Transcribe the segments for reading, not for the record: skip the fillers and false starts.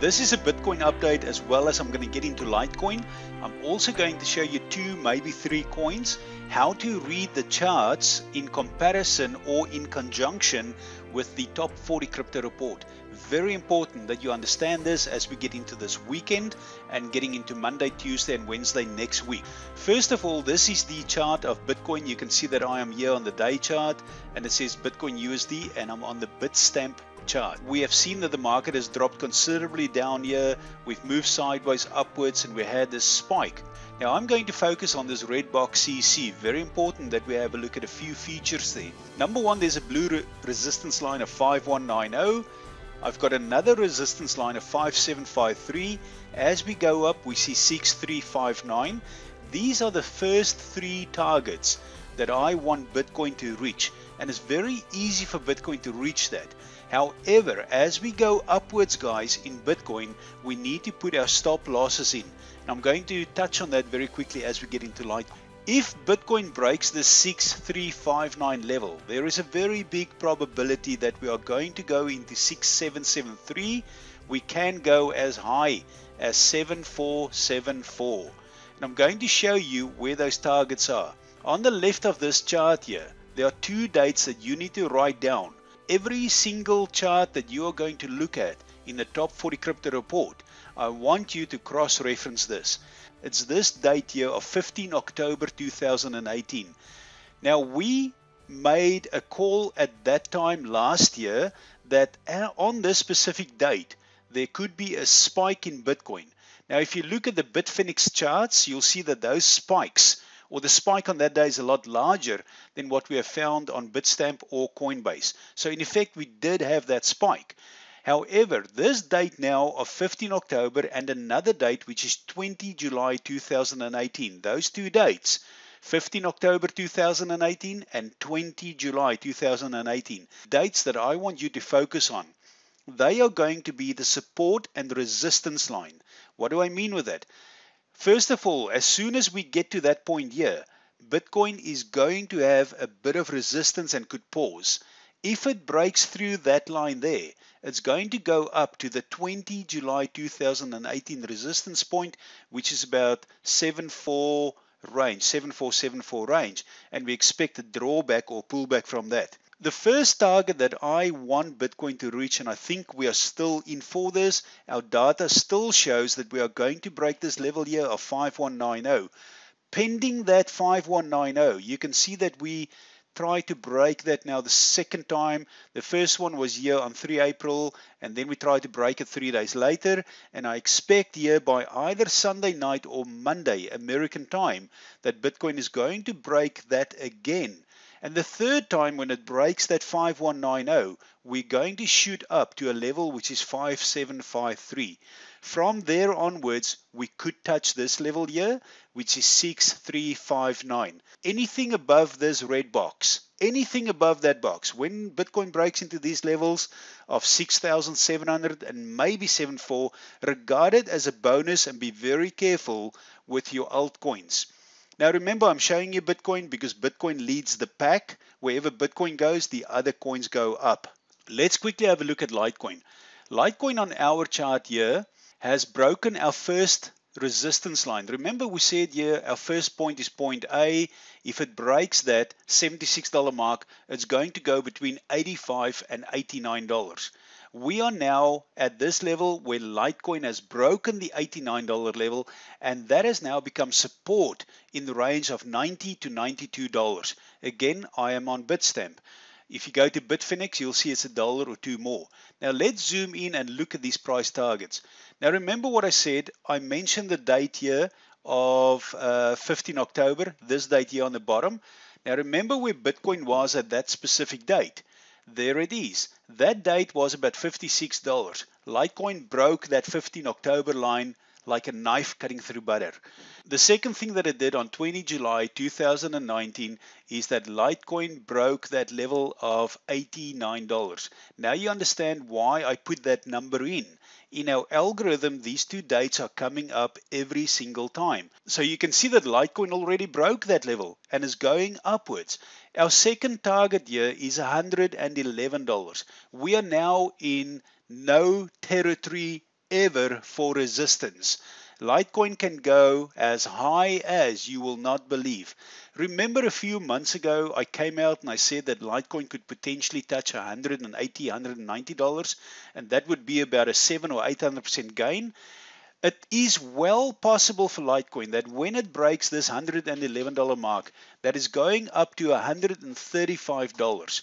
This is a Bitcoin update, as well as I'm going to get into Litecoin. I'm also going to show you 2, maybe 3 coins, how to read the charts in comparison or in conjunction with the top 40 crypto report. Very important that you understand this as we get into this weekend and getting into Monday, Tuesday and Wednesday next week. First of all, this is the chart of Bitcoin. You can see that I am here on the day chart and it says Bitcoin USD, and I'm on the Bitstamp chart. We have seen that the market has dropped considerably down here. We've moved sideways upwards and we had this spike. Now I'm going to focus on this red box CC. Very important that we have a look at a few features there. Number one, there's a blue resistance line of 5190. I've got another resistance line of 5753. As we go up, we see 6359. These are the first 3 targets that I want Bitcoin to reach, and it's very easy for Bitcoin to reach that. However, as we go upwards, guys, in Bitcoin, we need to put our stop losses in. And I'm going to touch on that very quickly as we get into Litecoin. If Bitcoin breaks the 6359 level, there is a very big probability that we are going to go into 6773. We can go as high as 7474. And I'm going to show you where those targets are. On the left of this chart here, there are 2 dates that you need to write down. Every single chart that you are going to look at in the top 40 crypto report, I want you to cross-reference this. It's this date here of 15 October 2018. Now, we made a call at that time last year that on this specific date, there could be a spike in Bitcoin. Now, if you look at the Bitfinex charts, you'll see that those spikes, or the spike on that day, is a lot larger than what we have found on Bitstamp or Coinbase. So in effect, we did have that spike. However, this date now of 15 October and another date, which is 20 July 2018, those 2 dates, 15 October 2018 and 20 July 2018, dates that I want you to focus on. They are going to be the support and resistance line. What do I mean with that? First of all, as soon as we get to that point here, Bitcoin is going to have a bit of resistance and could pause. If it breaks through that line there, it's going to go up to the 20 July 2018 resistance point, which is about 7474 range, and we expect a drawback or pullback from that. The first target that I want Bitcoin to reach, and I think we are still in for this, our data still shows that we are going to break this level here of 5190. Pending that 5190, you can see that we try to break that now the second time. The first one was here on 3 April, and then we tried to break it 3 days later, and I expect here by either Sunday night or Monday American time that Bitcoin is going to break that again. And the third time, when it breaks that 5190, we're going to shoot up to a level which is 5753. From there onwards, we could touch this level here, which is 6359. Anything above this red box, anything above that box, when Bitcoin breaks into these levels of 6,700 and maybe 74, regard it as a bonus and be very careful with your altcoins. Now remember, I'm showing you Bitcoin because Bitcoin leads the pack. Wherever Bitcoin goes, the other coins go up. Let's quickly have a look at Litecoin. Litecoin on our chart here has broken our first resistance line. Remember, we said here our first point is point A. If it breaks that $76 mark, it's going to go between $85 and $89. We are now at this level where Litecoin has broken the $89 level, and that has now become support in the range of $90 to $92. Again, I am on Bitstamp. If you go to Bitfinex, you'll see it's $1 or $2 more. Now let's zoom in and look at these price targets. Now remember what I said. I mentioned the date here of 15 October, this date here on the bottom. Now remember where Bitcoin was at that specific date. There it is. That date was about $56. Litecoin broke that 15 October line like a knife cutting through butter. The second thing that it did on 20 July 2019 is that Litecoin broke that level of $89. Now you understand why I put that number in. In our algorithm, these 2 dates are coming up every single time. So you can see that Litecoin already broke that level and is going upwards. Our second target here is $111. We are now in no territory However, for resistance, Litecoin can go as high as you will not believe. Remember a few months ago, I came out and I said that Litecoin could potentially touch $180, $190, and that would be about a 7 or 800% gain. It is well possible for Litecoin that when it breaks this $111 mark, that is going up to $135.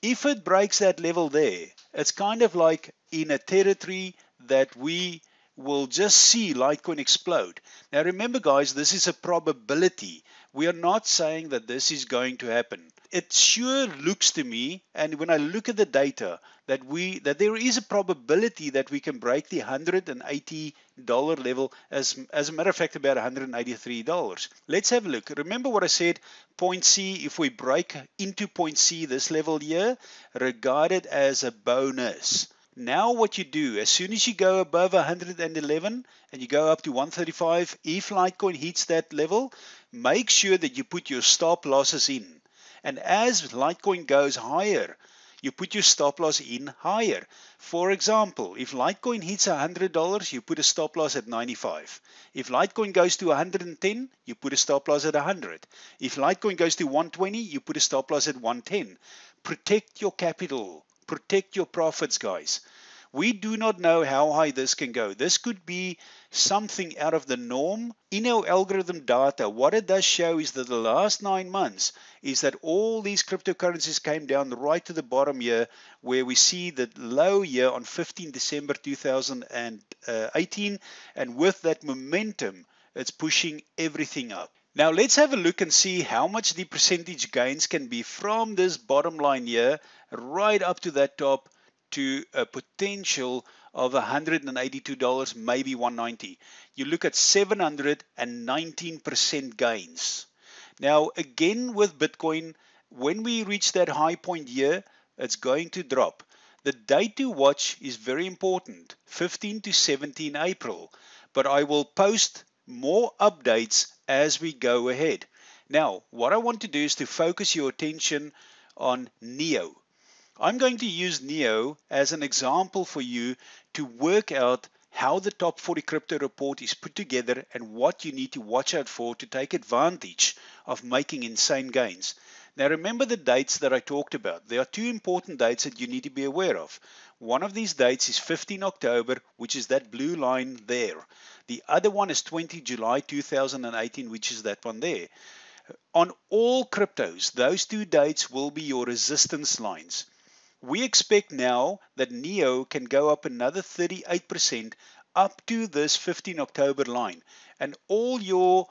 If it breaks that level there, it's kind of like in a territory that we will just see Litecoin explode. Now remember guys, this is a probability. We are not saying that this is going to happen. It sure looks to me, and when I look at the data, that there is a probability that we can break the $180 level, as a matter of fact about $183. Let's have a look. Remember what I said, point C, if we break into point C, this level here, regard it as a bonus. Now what you do, as soon as you go above 111 and you go up to 135, if Litecoin hits that level, make sure that you put your stop losses in. And as Litecoin goes higher, you put your stop loss in higher. For example, if Litecoin hits $100, you put a stop loss at 95. If Litecoin goes to 110, you put a stop loss at 100. If Litecoin goes to 120, you put a stop loss at 110. Protect your capital. Protect your profits, guys. We do not know how high this can go. This could be something out of the norm. In our algorithm data, what it does show is that the last 9 months is that all these cryptocurrencies came down right to the bottom here, where we see the low here on 15 December 2018, and with that momentum, it's pushing everything up. Now let's have a look and see how much the percentage gains can be from this bottom line here right up to that top to a potential of $182, maybe $190. You look at 719% gains. Now again with Bitcoin, when we reach that high point here, it's going to drop. The date to watch is very important, 15 to 17 April, but I will post more updates as we go ahead. Now, what I want to do is to focus your attention on NEO. I'm going to use NEO as an example for you to work out how the top 40 crypto report is put together and what you need to watch out for to take advantage of making insane gains. Now remember the dates that I talked about. There are two important dates that you need to be aware of. One of these dates is 15 October, which is that blue line there. The other one is 20 July 2018, which is that one there. On all cryptos, those two dates will be your resistance lines. We expect now that NEO can go up another 38% up to this 15 October line. And all your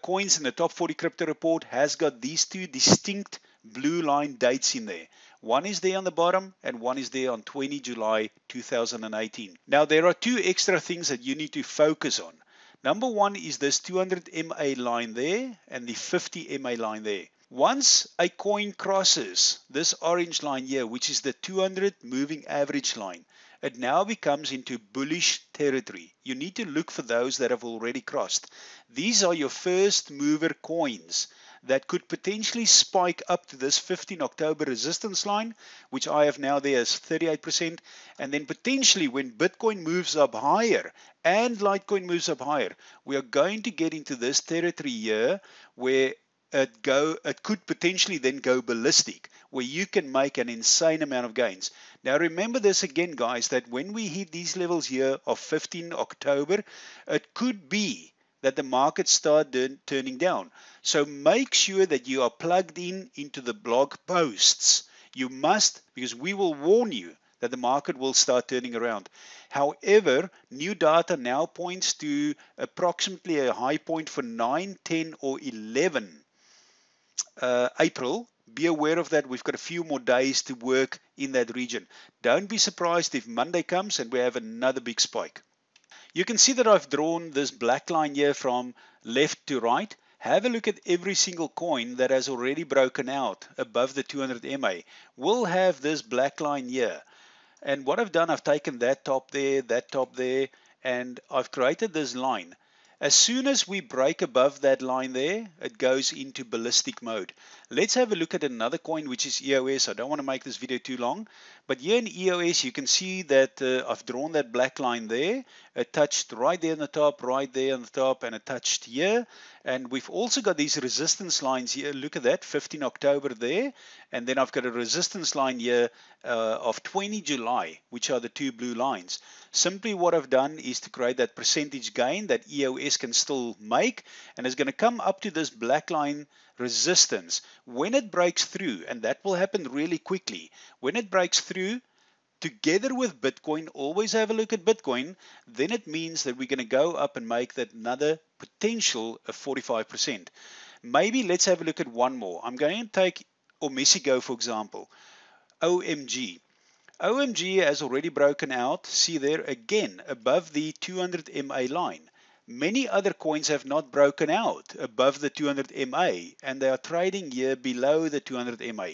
coins in the top 40 crypto report has got these two distinct blue line dates in there. One is there on the bottom and one is there on 20 July 2018. Now there are two extra things that you need to focus on. Number one is this 200 MA line there and the 50 MA line there. Once a coin crosses this orange line here, which is the 200 moving average line, it now becomes into bullish territory. You need to look for those that have already crossed. These are your first mover coins that could potentially spike up to this 15 October resistance line, which I have now there as 38%. And then potentially when Bitcoin moves up higher and Litecoin moves up higher, we are going to get into this territory here where it could potentially then go ballistic, where you can make an insane amount of gains. Now remember this again, guys, that when we hit these levels here of 15 October, it could be that the markets start turning down. So make sure that you are plugged into the blog posts. You must, because we will warn you that the market will start turning around. However, new data now points to approximately a high point for 9, 10, or 11 April. Be aware of that. We've got a few more days to work in that region. Don't be surprised if Monday comes and we have another big spike. You can see that I've drawn this black line here from left to right. Have a look at every single coin that has already broken out above the 200 MA. We'll have this black line here. And what I've done, I've taken that top there, and I've created this line. As soon as we break above that line there, it goes into ballistic mode. Let's have a look at another coin, which is EOS. I don't want to make this video too long, but here in EOS, you can see that I've drawn that black line there. It touched right there on the top, right there on the top, and it touched here. And we've also got these resistance lines here. Look at that, 15 October there. And then I've got a resistance line here of 20 July, which are the two blue lines. Simply what I've done is to create that percentage gain that EOS can still make, and it's going to come up to this black line resistance. When it breaks through, and that will happen really quickly, when it breaks through, together with Bitcoin, always have a look at Bitcoin, then it means that we're going to go up and make that another potential of 45%. Maybe let's have a look at one more. I'm going to take Omesigo, for example. OMG. OMG has already broken out, see there again, above the 200 MA line. Many other coins have not broken out above the 200 MA, and they are trading here below the 200 MA.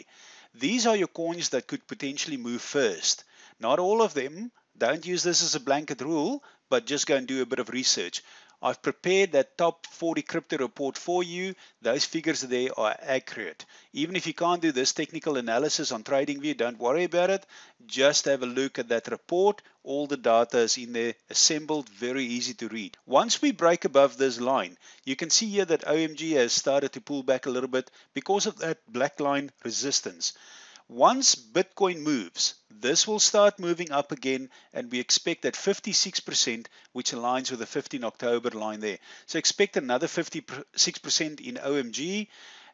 These are your coins that could potentially move first. Not all of them. Don't use this as a blanket rule, but just go and do a bit of research. I've prepared that top 40 crypto report for you. Those figures there are accurate. Even if you can't do this technical analysis on TradingView, don't worry about it. Just have a look at that report. All the data is in there, assembled, very easy to read. Once we break above this line, you can see here that OMG has started to pull back a little bit because of that black line resistance. Once Bitcoin moves, this will start moving up again, and we expect that 56%, which aligns with the 15 October line there. So expect another 56% in OMG.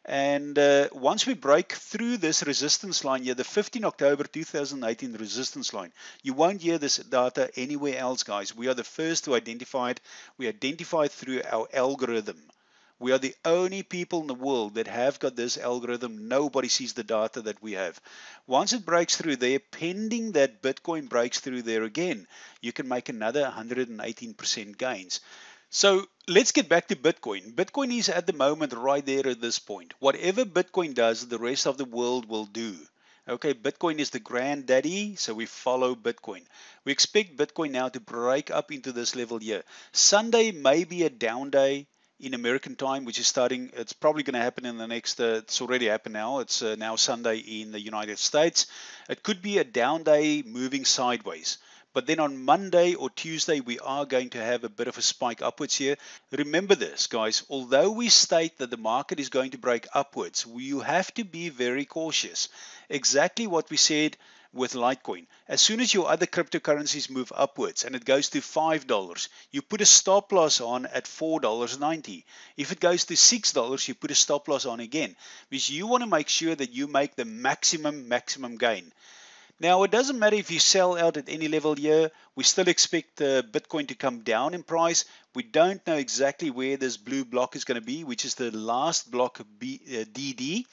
And once we break through this resistance line here, the 15 October 2018 resistance line, you won't hear this data anywhere else, guys. We are the first to identify it. We identify it through our algorithm. We are the only people in the world that have got this algorithm. Nobody sees the data that we have. Once it breaks through there, pending that Bitcoin breaks through there again, you can make another 118% gains. So let's get back to Bitcoin. Bitcoin is at the moment right there at this point. Whatever Bitcoin does, the rest of the world will do. Okay, Bitcoin is the granddaddy, so we follow Bitcoin. We expect Bitcoin now to break up into this level here. Sunday may be a down day in American time, which is starting, it's probably going to happen in the next, it's already happened now, it's now Sunday in the United States. It could be a down day moving sideways. But then on Monday or Tuesday, we are going to have a bit of a spike upwards here. Remember this, guys, although we state that the market is going to break upwards, you have to be very cautious. Exactly what we said with Litecoin. As soon as your other cryptocurrencies move upwards and it goes to $5, you put a stop loss on at $4.90. If it goes to $6, you put a stop loss on again, because you want to make sure that you make the maximum gain. Now, it doesn't matter if you sell out at any level here. We still expect Bitcoin to come down in price. We don't know exactly where this blue block is going to be, which is the last block of DD.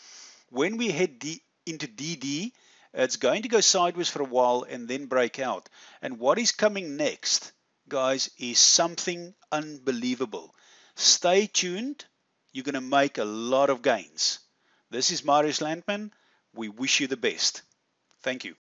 When we head into DD, it's going to go sideways for a while and then break out. And what is coming next, guys, is something unbelievable. Stay tuned. You're going to make a lot of gains. This is Marius Landman. We wish you the best. Thank you.